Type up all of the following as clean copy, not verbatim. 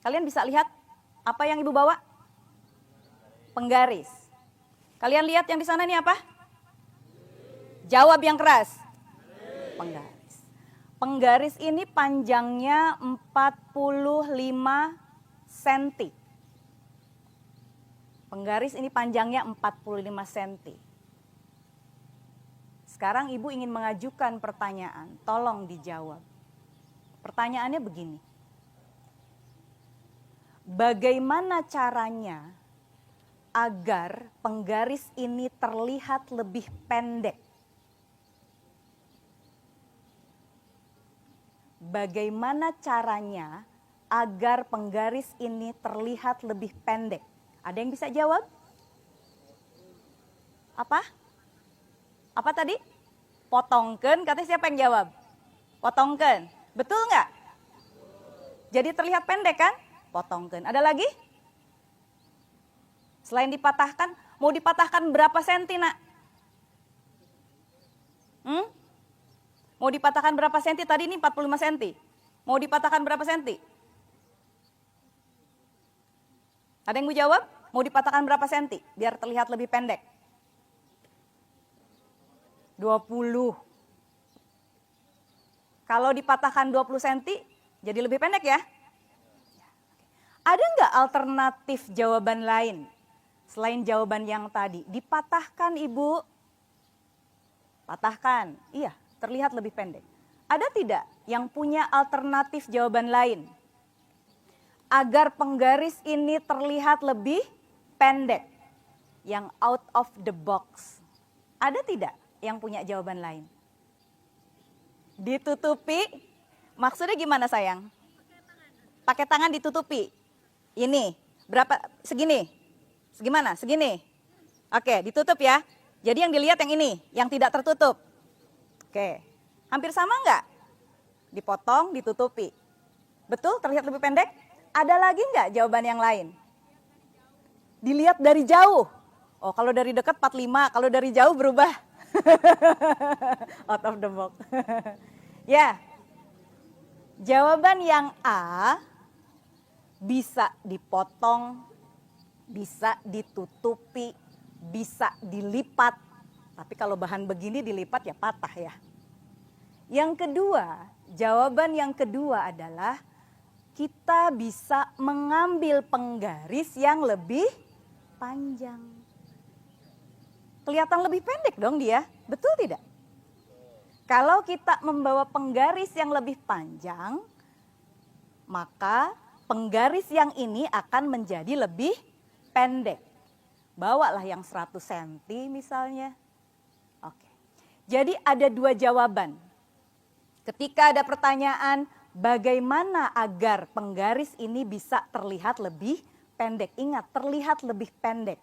Kalian bisa lihat apa yang Ibu bawa? Penggaris. Kalian lihat yang di sana ini apa? Jawab yang keras. Penggaris. Penggaris ini panjangnya 45 cm. Penggaris ini panjangnya 45 cm. Sekarang Ibu ingin mengajukan pertanyaan, tolong dijawab. Pertanyaannya begini. Bagaimana caranya agar penggaris ini terlihat lebih pendek? Bagaimana caranya agar penggaris ini terlihat lebih pendek? Ada yang bisa jawab? Apa? Apa tadi? Potongken, katanya siapa yang jawab? Potongken. Betul nggak? Jadi terlihat pendek kan? Potongken. Ada lagi? Selain dipatahkan, mau dipatahkan berapa senti, Nak? Mau dipatahkan berapa senti? Tadi ini 45 senti. Mau dipatahkan berapa senti? Ada yang mau jawab? Mau dipatahkan berapa senti biar terlihat lebih pendek? 20. Kalau dipatahkan 20 senti, jadi lebih pendek ya? Ada nggak alternatif jawaban lain? Selain jawaban yang tadi, dipatahkan Ibu. Patahkan, iya terlihat lebih pendek. Ada tidak yang punya alternatif jawaban lain? Agar penggaris ini terlihat lebih pendek. Yang out of the box. Ada tidak yang punya jawaban lain? Ditutupi, maksudnya gimana sayang? Pakai tangan ditutupi. Ini, berapa, segini? Segimana? Segini? Oke, ditutup ya. Jadi yang dilihat yang ini, yang tidak tertutup. Oke, hampir sama nggak? Dipotong, ditutupi. Betul, terlihat lebih pendek? Ada lagi nggak jawaban yang lain? Dilihat dari jauh. Oh, kalau dari dekat 45, kalau dari jauh berubah. Out of the box. Ya, jawaban yang A bisa dipotong, bisa ditutupi, bisa dilipat. Tapi kalau bahan begini dilipat ya patah ya. Yang kedua, jawaban yang kedua adalah kita bisa mengambil penggaris yang lebih panjang. Kelihatan lebih pendek dong dia, betul tidak? Kalau kita membawa penggaris yang lebih panjang, maka penggaris yang ini akan menjadi lebih pendek. Bawalah yang 100 cm misalnya. Oke. Jadi ada dua jawaban. Ketika ada pertanyaan, bagaimana agar penggaris ini bisa terlihat lebih pendek? Ingat, terlihat lebih pendek.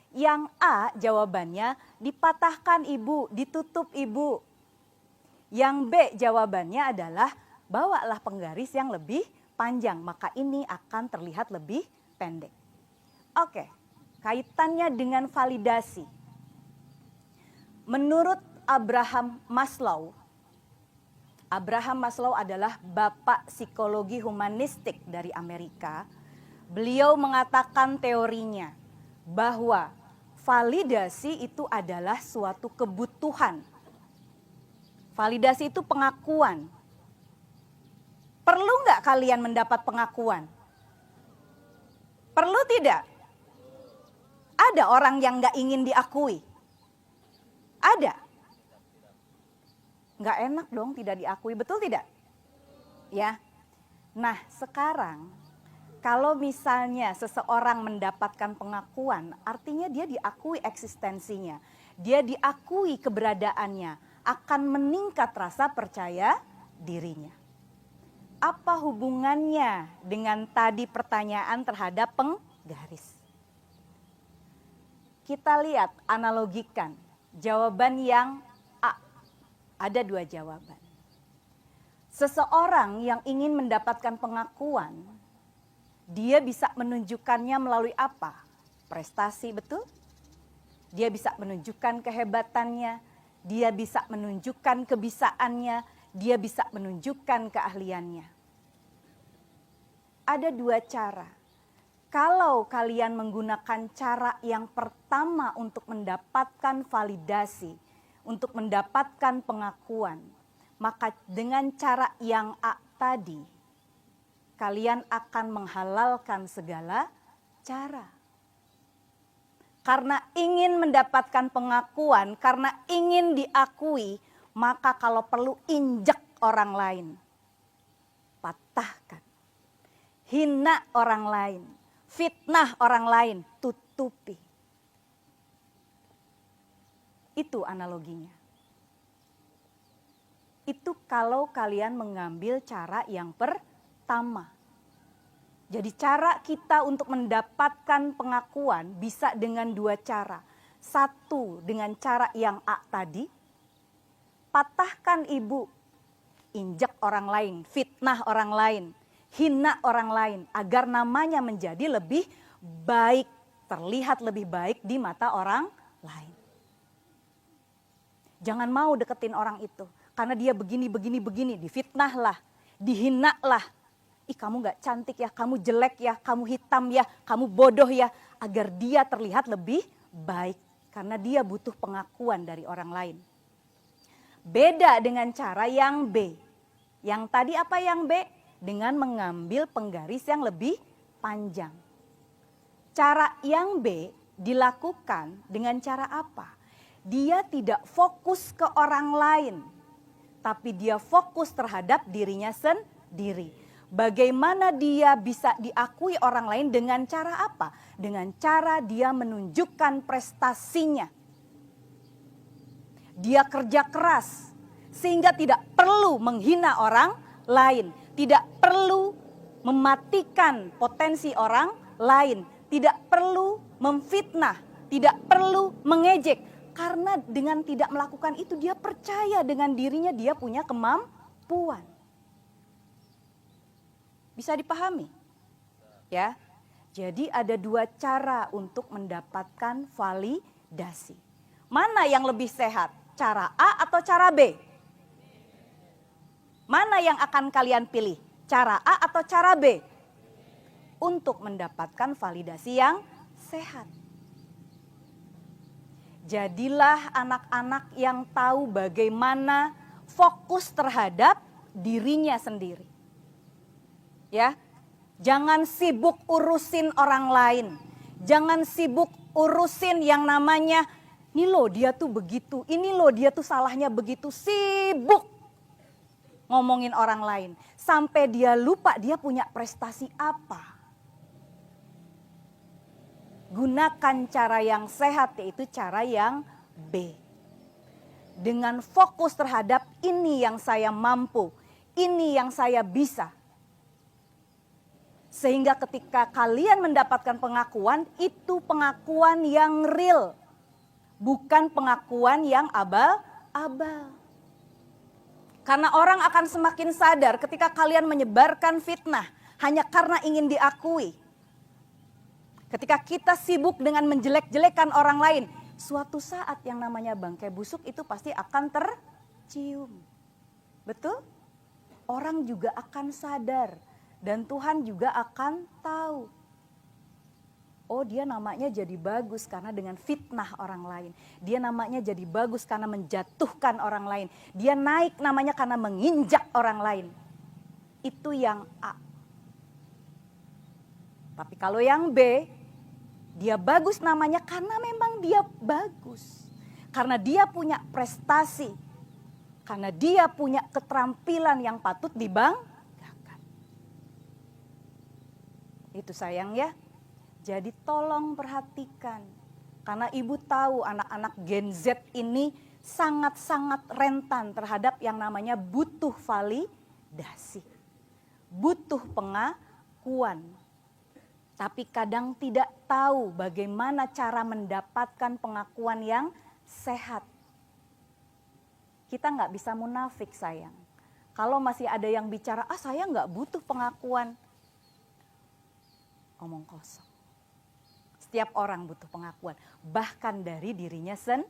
Yang A jawabannya dipatahkan Ibu, ditutup Ibu. Yang B jawabannya adalah bawalah penggaris yang lebih panjang, maka ini akan terlihat lebih pendek. Oke, kaitannya dengan validasi. Menurut Abraham Maslow adalah bapak psikologi humanistik dari Amerika. Beliau mengatakan teorinya bahwa validasi itu adalah suatu kebutuhan. Validasi itu pengakuan. Perlu nggak kalian mendapat pengakuan? Perlu tidak? Ada orang yang nggak ingin diakui? Ada? Nggak enak dong tidak diakui, betul tidak? Ya. Nah sekarang kalau misalnya seseorang mendapatkan pengakuan, artinya dia diakui eksistensinya. Dia diakui keberadaannya, akan meningkat rasa percaya dirinya. Apa hubungannya dengan tadi pertanyaan terhadap penggaris? Kita lihat, analogikan. Jawaban yang A. Ada dua jawaban. Seseorang yang ingin mendapatkan pengakuan, dia bisa menunjukkannya melalui apa? Prestasi, betul? Dia bisa menunjukkan kehebatannya, dia bisa menunjukkan kebisaannya, dia bisa menunjukkan keahliannya. ada dua cara. Kalau kalian menggunakan cara yang pertama untuk mendapatkan validasi, untuk mendapatkan pengakuan, maka dengan cara yang A tadi, kalian akan menghalalkan segala cara. Karena ingin mendapatkan pengakuan, karena ingin diakui, maka kalau perlu injek orang lain. Patahkan. Hina orang lain. Fitnah orang lain. Tutupi. Itu analoginya. Itu kalau kalian mengambil cara yang pertama. Jadi cara kita untuk mendapatkan pengakuan bisa dengan dua cara. Satu, dengan cara yang A tadi. Patahkan ibu, injak orang lain, fitnah orang lain, hina orang lain. Agar namanya menjadi lebih baik, terlihat lebih baik di mata orang lain. Jangan mau deketin orang itu. Karena dia begini, difitnah lah, dihina lah. Ih kamu gak cantik ya, kamu jelek ya, kamu hitam ya, kamu bodoh ya. Agar dia terlihat lebih baik. Karena dia butuh pengakuan dari orang lain. Beda dengan cara yang B. Yang tadi apa yang B? Dengan mengambil penggaris yang lebih panjang. Cara yang B dilakukan dengan cara apa? Dia tidak fokus ke orang lain. Tapi dia fokus terhadap dirinya sendiri. Bagaimana dia bisa diakui orang lain dengan cara apa? Dengan cara dia menunjukkan prestasinya. Dia kerja keras sehingga tidak perlu menghina orang lain. Tidak perlu mematikan potensi orang lain. Tidak perlu memfitnah, tidak perlu mengejek. Karena dengan tidak melakukan itu dia percaya dengan dirinya dia punya kemampuan. Bisa dipahami? Ya. Jadi ada dua cara untuk mendapatkan validasi. Mana yang lebih sehat? Cara A atau cara B? Mana yang akan kalian pilih? Cara A atau cara B? Untuk mendapatkan validasi yang sehat. Jadilah anak-anak yang tahu bagaimana fokus terhadap dirinya sendiri. Ya, jangan sibuk urusin orang lain. Jangan sibuk urusin yang namanya, ini loh dia tuh begitu, ini loh dia tuh salahnya begitu. Sibuk ngomongin orang lain. Sampai dia lupa dia punya prestasi apa. Gunakan cara yang sehat, yaitu cara yang B. Dengan fokus terhadap ini yang saya mampu, ini yang saya bisa. Sehingga ketika kalian mendapatkan pengakuan, itu pengakuan yang real. Bukan pengakuan yang abal-abal. Karena orang akan semakin sadar ketika kalian menyebarkan fitnah hanya karena ingin diakui. Ketika kita sibuk dengan menjelek-jelekan orang lain, suatu saat yang namanya bangkai busuk itu pasti akan tercium. Betul? Orang juga akan sadar dan Tuhan juga akan tahu. Oh, dia namanya jadi bagus karena dengan fitnah orang lain. Dia namanya jadi bagus karena menjatuhkan orang lain. Dia naik namanya karena menginjak orang lain. Itu yang A. Tapi kalau yang B, dia bagus namanya karena memang dia bagus. Karena dia punya prestasi. Karena dia punya keterampilan yang patut dibanggakan. Itu sayang ya. Jadi tolong perhatikan. Karena ibu tahu anak-anak Gen Z ini sangat-sangat rentan terhadap yang namanya butuh validasi. Butuh pengakuan. Tapi kadang tidak tahu bagaimana cara mendapatkan pengakuan yang sehat. Kita nggak bisa munafik sayang. Kalau masih ada yang bicara, saya nggak butuh pengakuan. Omong kosong. Setiap orang butuh pengakuan, bahkan dari dirinya sendiri.